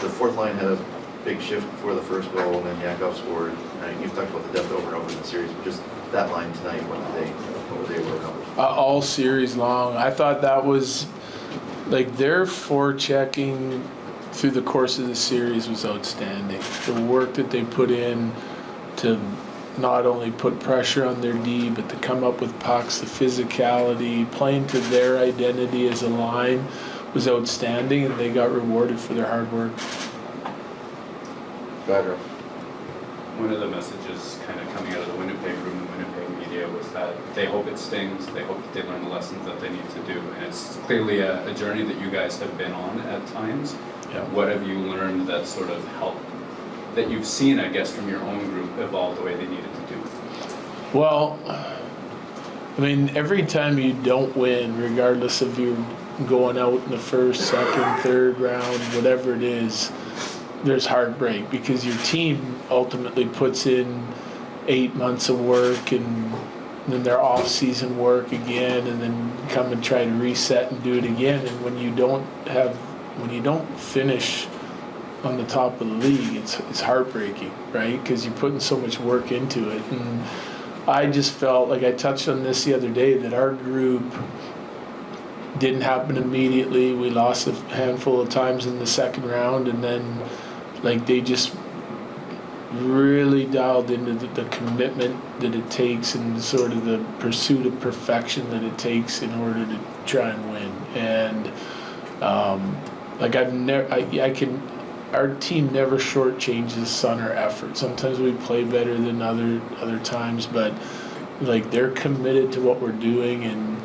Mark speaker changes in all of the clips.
Speaker 1: The fourth line had a big shift before the first goal, and then Yakov scored. You've talked about the depth over and over in the series, but just that line tonight, what were they working on?
Speaker 2: All series long. I thought that was, like, their forechecking through the course of the series was outstanding. The work that they put in to not only put pressure on their D, but to come up with pucks, the physicality, playing to their identity as a line was outstanding, and they got rewarded for their hard work.
Speaker 1: Bednar.
Speaker 3: One of the messages kind of coming out of the Winnipeg room and Winnipeg media was that they hope it stings, they hope that they learn the lessons that they need to do. And it's clearly a journey that you guys have been on at times.
Speaker 2: Yeah.
Speaker 3: What have you learned that sort of helped, that you've seen, I guess, from your own group evolve the way they needed to do?
Speaker 2: Well, I mean, every time you don't win, regardless of you going out in the first, second, third round, whatever it is, there's heartbreak because your team ultimately puts in 8 months of work and then their off-season work again, and then come and try to reset and do it again. And when you don't finish on the top of the league, it's heartbreaking, right? Because you're putting so much work into it. And I just felt like, I touched on this the other day, that our group didn't happen immediately. We lost a handful of times in the second round, and then like they just really dialed into the commitment that it takes and sort of the pursuit of perfection that it takes in order to try and win. And like our team never shortchanges sun or effort. Sometimes we play better than other times, but like they're committed to what we're doing, and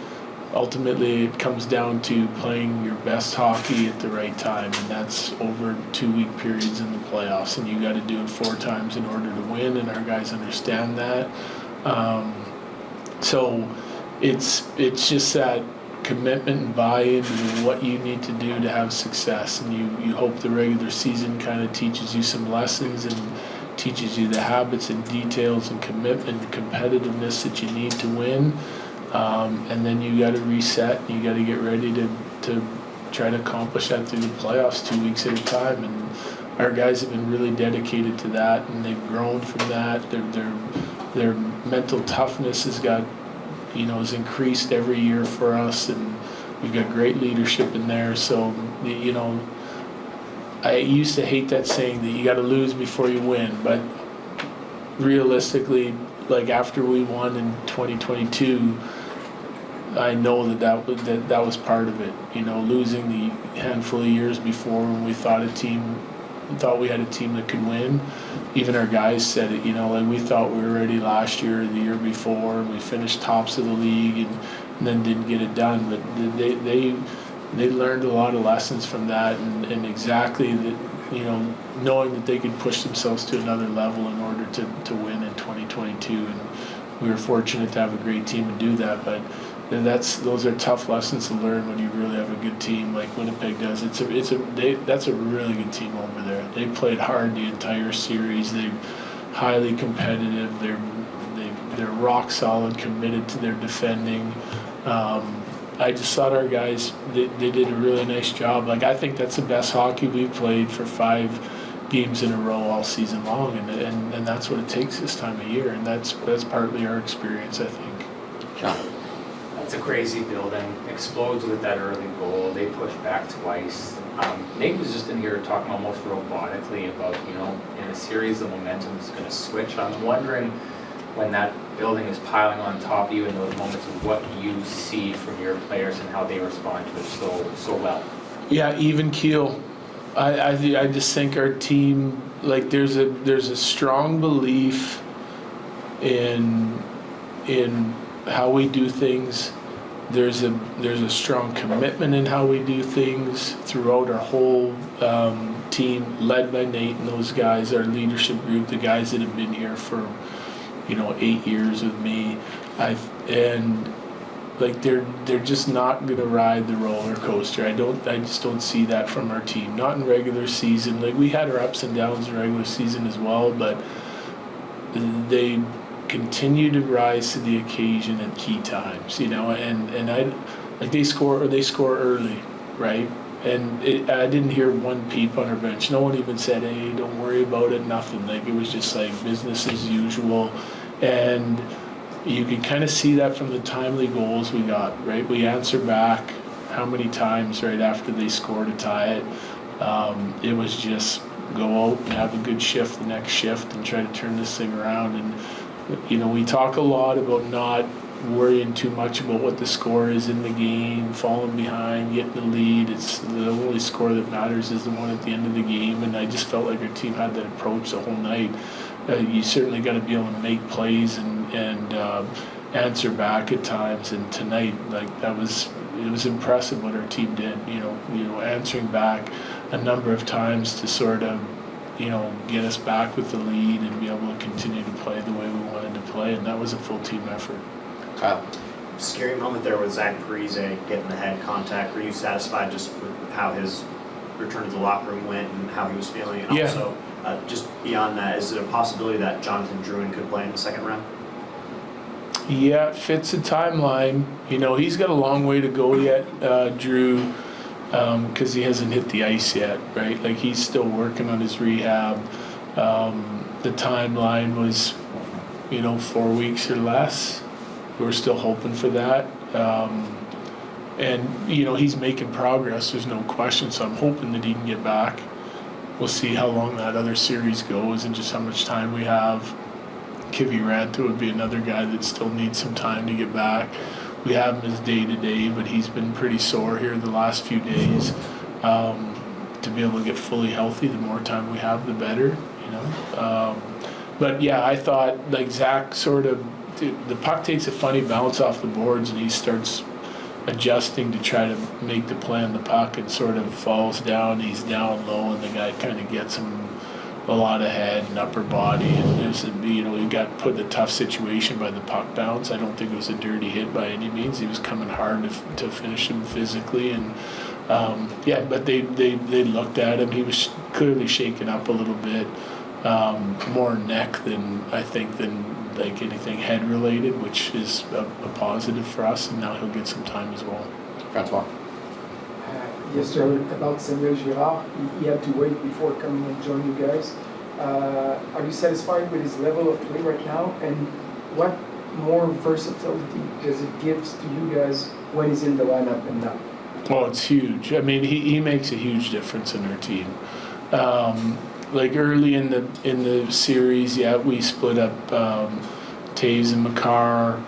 Speaker 2: ultimately it comes down to playing your best hockey at the right time, and that's over 2-week periods in the playoffs, and you got to do it 4 times in order to win, and our guys understand that. So it's just that commitment and buy-in to what you need to do to have success, and you hope the regular season kind of teaches you some lessons and teaches you the habits and details and commitment and competitiveness that you need to win. And then you got to reset, and you got to get ready to try to accomplish that through the playoffs 2 weeks at a time. And our guys have been really dedicated to that, and they've grown from that. Their mental toughness has increased every year for us, and we've got great leadership in there. So, I used to hate that saying that you got to lose before you win, but realistically, like after we won in 2022, I know that was part of it. Losing the handful of years before when we thought we had a team that could win. Even our guys said it. Like we thought we were ready last year, or the year before, and we finished tops of the league, and then didn't get it done. But they learned a lot of lessons from that, and exactly that. Knowing that they could push themselves to another level in order to win in 2022, and we were fortunate to have a great team to do that. But those are tough lessons to learn when you really have a good team like Winnipeg does. That's a really good team over there. They played hard the entire series. They're highly competitive. They're rock solid, committed to their defending. I just thought our guys, they did a really nice job. Like, I think that's the best hockey we've played for 5 games in a row all season long, and that's what it takes this time of year, and that's partly our experience, I think.
Speaker 4: John. That's a crazy building. Explodes with that early goal. They pushed back twice. Nate was just in here talking almost robotically about, in a series the momentum is going to switch. I'm wondering, when that building is piling on top of you in those moments, of what you see from your players and how they respond to it so well.
Speaker 2: Yeah, even keel. I just think our team, like, there's a strong belief in how we do things. There's a strong commitment in how we do things throughout our whole team, led by Nate and those guys, our leadership group, the guys that have been here for 8 years with me. They're just not gonna ride the roller coaster. I just don't see that from our team. Not in regular season. Like, we had our ups and downs in regular season as well, but they continue to rise to the occasion at key times, and they score early, right? And I didn't hear one peep on our bench. No one even said, hey, don't worry about it, nothing. Like, it was just like business as usual. And you could kind of see that from the timely goals we got, right? We answer back how many times right after they score to tie it. It was just go out and have a good shift the next shift and try to turn this thing around. And, you know, we talk a lot about not worrying too much about what the score is in the game, falling behind, getting the lead. It's the only score that matters is the one at the end of the game. And I just felt like our team had that approach the whole night. You certainly got to be able to make plays and answer back at times. And tonight, like, it was impressive what our team did. You know, answering back a number of times to sort of, you know, get us back with the lead and be able to continue to play the way we wanted to play. And that was a full team effort.
Speaker 1: Kyle?
Speaker 5: Scary moment there with Zach Parise getting the head contact. Were you satisfied just with how his return to the locker room went and how he was feeling? And
Speaker 2: Yeah.
Speaker 5: also, just beyond that, is it a possibility that Jonathan Drouin could play in the second round?
Speaker 2: Yeah, it fits the timeline. You know, he's got a long way to go yet, Drew, because he hasn't hit the ice yet, right? Like, he's still working on his rehab. The timeline was, you know, 4 weeks or less. We're still hoping for that. And, you know, he's making progress, there's no question, so I'm hoping that he can get back. We'll see how long that other series goes and just how much time we have. Kiviranta would be another guy that still needs some time to get back. We have him as day-to-day, but he's been pretty sore here the last few days. To be able to get fully healthy, the more time we have, the better, you know. But yeah, I thought, like, Zach sort of, the puck takes a funny bounce off the boards and he starts adjusting to try to make the play on the puck and sort of falls down. He's down low and the guy kind of gets him a lot of head and upper body, and there's a, you know, he got put in a tough situation by the puck bounce. I don't think it was a dirty hit by any means. He was coming hard to finish him physically, and yeah, but they looked at him. He was clearly shaken up a little bit, more neck than like anything head related, which is a positive for us, and now he'll get some time as well.
Speaker 1: Francois?
Speaker 6: Yes, sir. About Samuel Girard, he had to wait before coming and join you guys. Are you satisfied with his level of play right now? And what more versatility does it give to you guys when he's in the lineup and not?
Speaker 2: Well, it's huge. I mean, he makes a huge difference in our team. Like early in the series, yeah, we split up Taves and Makar.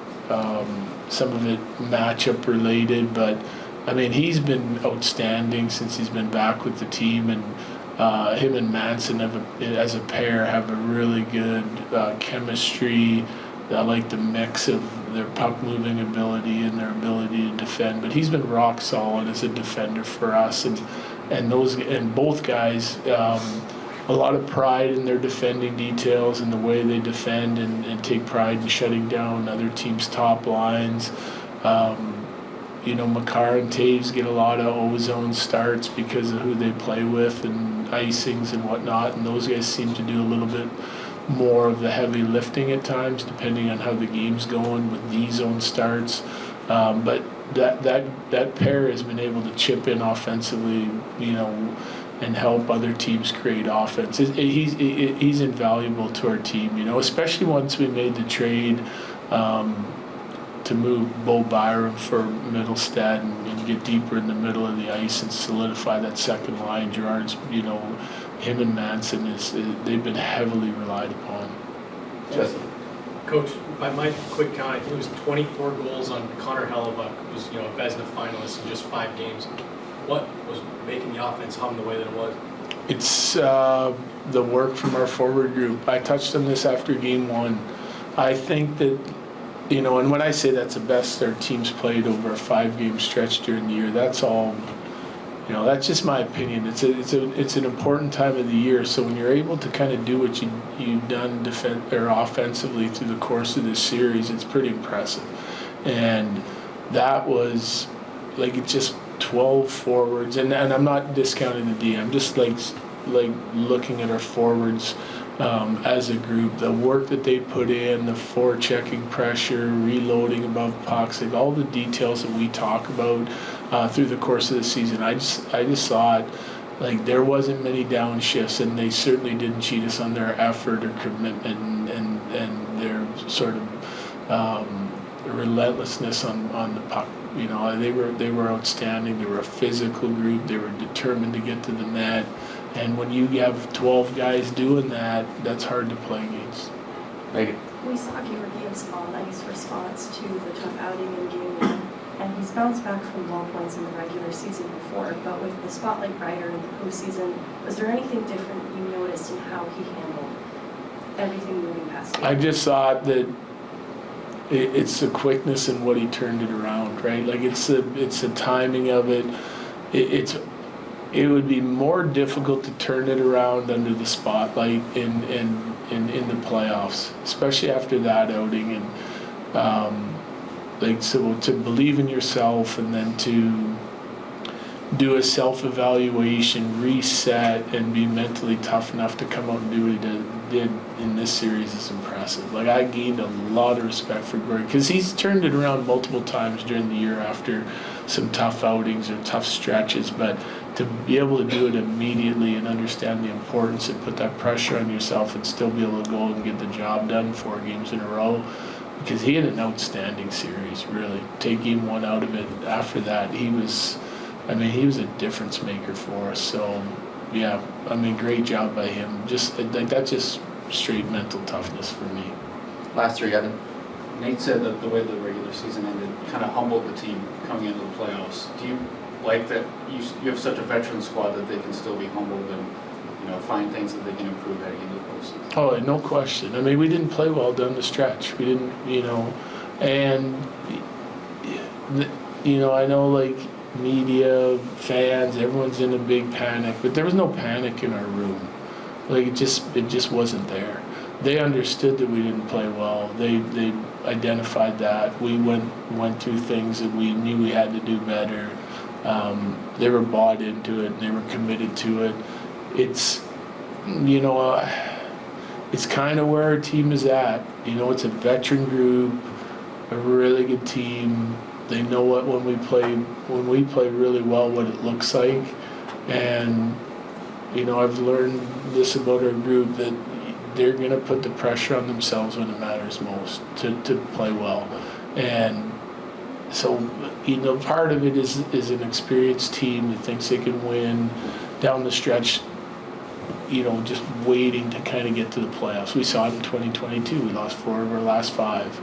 Speaker 2: Some of it matchup related, but I mean, he's been outstanding since he's been back with the team, and him and Manson as a pair have a really good chemistry. I like the mix of their puck moving ability and their ability to defend. But he's been rock solid as a defender for us, and both guys, a lot of pride in their defending details and the way they defend and take pride in shutting down other teams' top lines. You know, Makar and Taves get a lot of O-zone starts because of who they play with and icings and whatnot, and those guys seem to do a little bit more of the heavy lifting at times, depending on how the game's going with D-zone starts. But that pair has been able to chip in offensively, you know, and help other teams create offense. He's invaluable to our team, you know, especially once we made the trade to move Bo Byram for Middlestad and get deeper in the middle of the ice and solidify that second line. Gerard's, you know, him and Manson, they've been heavily relied upon.
Speaker 1: Jesse?
Speaker 7: Coach, by my quick count, I think it was 24 goals on Connor Hellebuck, who was, you know, a Bednar finalist in just 5 games. What was making the offense hum the way that it was?
Speaker 2: It's the work from our forward group. I touched on this after game 1. I think that, you know, and when I say that's the best their team's played over a 5-game stretch during the year, that's all, you know, that's just my opinion. It's an important time of the year. So when you're able to kind of do what you've done offensively through the course of this series, it's pretty impressive. And that was like, it's just 12 forwards, and I'm not discounting the D. I'm just like looking at our forwards as a group, the work that they put in, the forechecking pressure, reloading above pucks, like all the details that we talk about through the course of the season. I just thought like there wasn't many downshifts, and they certainly didn't cheat us on their effort or commitment and their sort of relentlessness on the puck. You know, they were outstanding. They were a physical group. They were determined to get to the net. And when you have 12 guys doing that, that's hard to play against.
Speaker 3: Megan?
Speaker 8: We saw Georgiev's nice response to the tough outing in Game 1, and he's bounced back from low points in the regular season before, but with the spotlight brighter in the postseason, was there anything different you noticed in how he handled everything moving past him?
Speaker 2: I just thought that it's the quickness in what he turned it around, right? Like it's the timing of it. It would be more difficult to turn it around under the spotlight in the playoffs, especially after that outing, and so to believe in yourself and then to do a self-evaluation, reset, and be mentally tough enough to come out and do what he did in this series is impressive. Like, I gained a lot of respect for Gordon because he's turned it around multiple times during the year after some tough outings or tough stretches, but to be able to do it immediately and understand the importance and put that pressure on yourself and still be able to go and get the job done 4 games in a row, because he had an outstanding series, really. Take Game 1 out of it, after that, he was a difference maker for us. So, yeah, great job by him. Just like that's just straight mental toughness for me.
Speaker 1: Last 3, Evan.
Speaker 9: Nate said that the way the regular season ended kind of humbled the team coming into the playoffs. Do you like that you have such a veteran squad that they can still be humbled and, you know, find things that they can improve heading into the postseason?
Speaker 2: Oh, no question. We didn't play well down the stretch. We didn't, and I know like media, fans, everyone's in a big panic, but there was no panic in our room. Like it just wasn't there. They understood that we didn't play well. They identified that. We went through things that we knew we had to do better. They were bought into it and they were committed to it. It's it's kind of where our team is at. It's a veteran group, a really good team. They know what when we play really well, what it looks like. And I've learned this about our group, that they're going to put the pressure on themselves when it matters most to play well. And so, part of it is an experienced team that thinks they can win down the stretch, just waiting to kind of get to the playoffs. We saw it in 2022. We lost 4 of our last 5.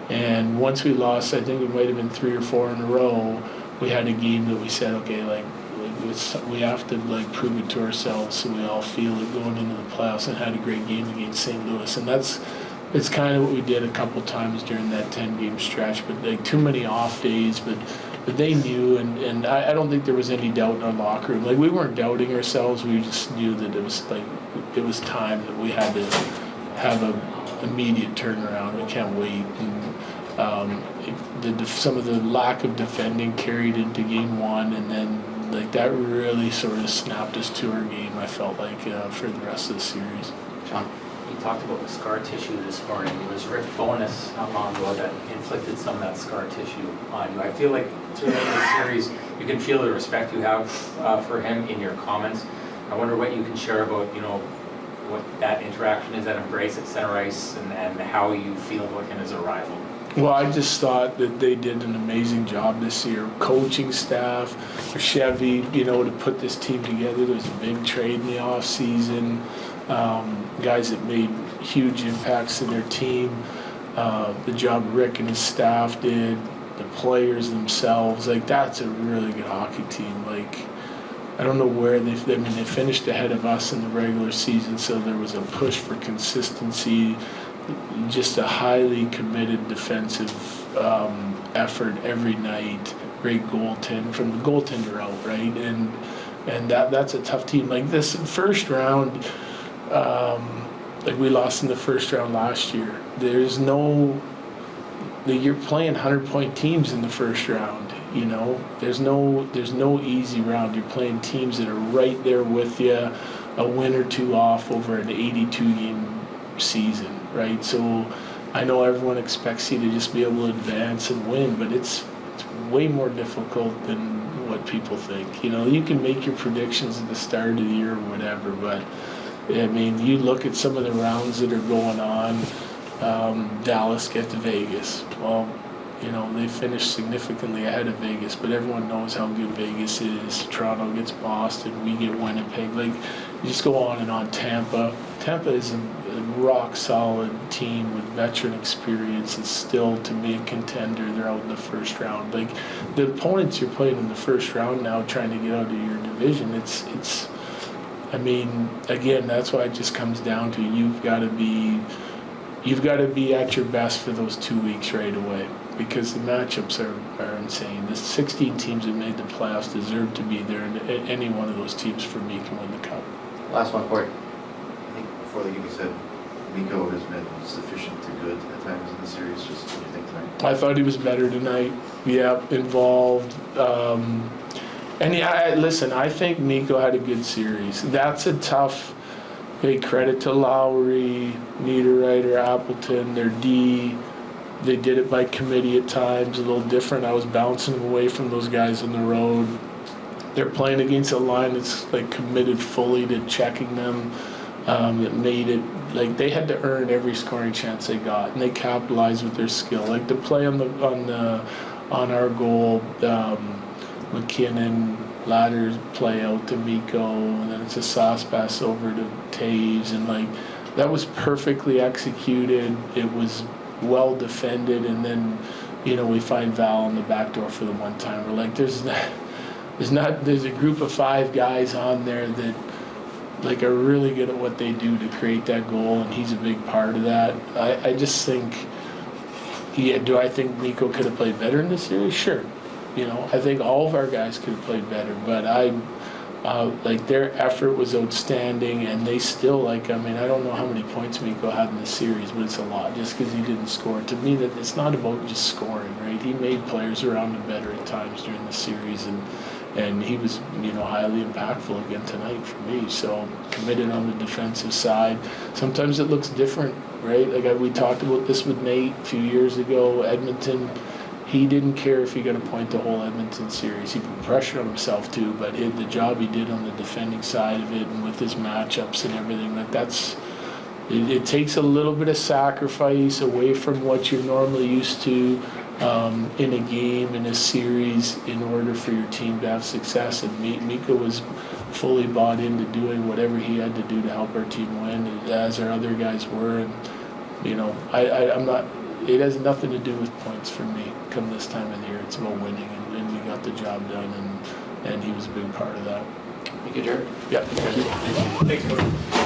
Speaker 2: And once we lost, I think it might have been 3 or 4 in a row, we had a game that we said, okay, we have to prove it to ourselves so we all feel it going into the playoffs, and had a great game against St. Louis. And it's kind of what we did a couple times during that 10-game stretch, but too many off days, but they knew, and I don't think there was any doubt in our locker room. We weren't doubting ourselves, we just knew that it was time that we had to have an immediate turnaround. We can't wait. And some of the lack of defending carried into Game 1, and then that really sort of snapped us to our game, I felt like, for the rest of the series.
Speaker 1: John?
Speaker 4: You talked about the scar tissue this morning. It was Rick Bowness not long ago that inflicted some of that scar tissue on you. I feel like through the series, you can feel the respect you have for him in your comments. I wonder what you can share about, what that interaction is at Embrace at Center Ice, and how you feel about him as a rival.
Speaker 2: Well, I just thought that they did an amazing job this year. Coaching staff, Chevy, to put this team together. There was a big trade in the off season. Guys that made huge impacts to their team. The job Rick and his staff did, the players themselves. That's a really good hockey team. I don't know where they finished ahead of us in the regular season, so there was a push for consistency, just a highly committed defensive effort every night. Great goaltend from the goaltender out, right? And that's a tough team. This first round, we lost in the first round last year. There's no, you're playing 100-point teams in the first round. There's no easy round. You're playing teams that are right there with you, a win or 2 off over an 82-game season, right? So I know everyone expects you to just be able to advance and win, but it's way more difficult than what people think. You know, you can make your predictions at the start of the year or whatever, but I mean, you look at some of the rounds that are going on. Dallas get to Vegas. Well, you know, they finished significantly ahead of Vegas, but everyone knows how good Vegas is. Toronto gets Boston, we get Winnipeg. Like, you just go on and on. Tampa is a rock solid team with veteran experience. It's still, to me, a contender. They're out in the first round. Like, the opponents you're playing in the first round now, trying to get out of your division, it's. I mean, again, that's why it just comes down to you've got to be at your best for those 2 weeks right away, because the matchups are insane. The 16 teams that made the playoffs deserve to be there, and any one of those teams for me can win the cup.
Speaker 1: Last one, Corey. I think before the game you said Mikko has been sufficient to good at times in the series. Just what do you think tonight?
Speaker 2: I thought he was better tonight. Yeah, involved. And yeah, listen, I think Mikko had a good series. That's a tough. Hey, credit to Lowry, Niederreiter, Appleton, their D. They did it by committee at times, a little different. I was bouncing them away from those guys on the road. They're playing against a line that's like committed fully to checking them. That made it like they had to earn every scoring chance they got, and they capitalized with their skill. Like the play on our goal, McKinnon. Ladders play out to Mikko, and then it's a sauce pass over to Taves, and like that was perfectly executed. It was well defended, and then you know we find Val on the back door for the one timer. Like there's a group of 5 guys on there that like are really good at what they do to create that goal, and he's a big part of that. I just think, do I think Mikko could have played better in this series? Sure. You know, I think all of our guys could have played better, but like their effort was outstanding, and they still I don't know how many points Mikko had in the series, but it's a lot just because he didn't score. To me, that it's not about just scoring, right? He made players around him better at times during the series, and he was highly impactful again tonight for me. So committed on the defensive side. Sometimes it looks different, right? Like we talked about this with Nate a few years ago. Edmonton. He didn't care if he got a point the whole Edmonton series. He put pressure on himself too, but the job he did on the defending side of it and with his matchups and everything, like it takes a little bit of sacrifice away from what you're normally used to in a game, in a series, in order for your team to have success. And Mikko was fully bought into doing whatever he had to do to help our team win, as our other guys were. And I'm not. It has nothing to do with points for me come this time of the year. It's about winning, and we got the job done, and he was a big part of that.
Speaker 9: Thank you, Jared.
Speaker 2: Yeah.
Speaker 7: Thanks, Cody.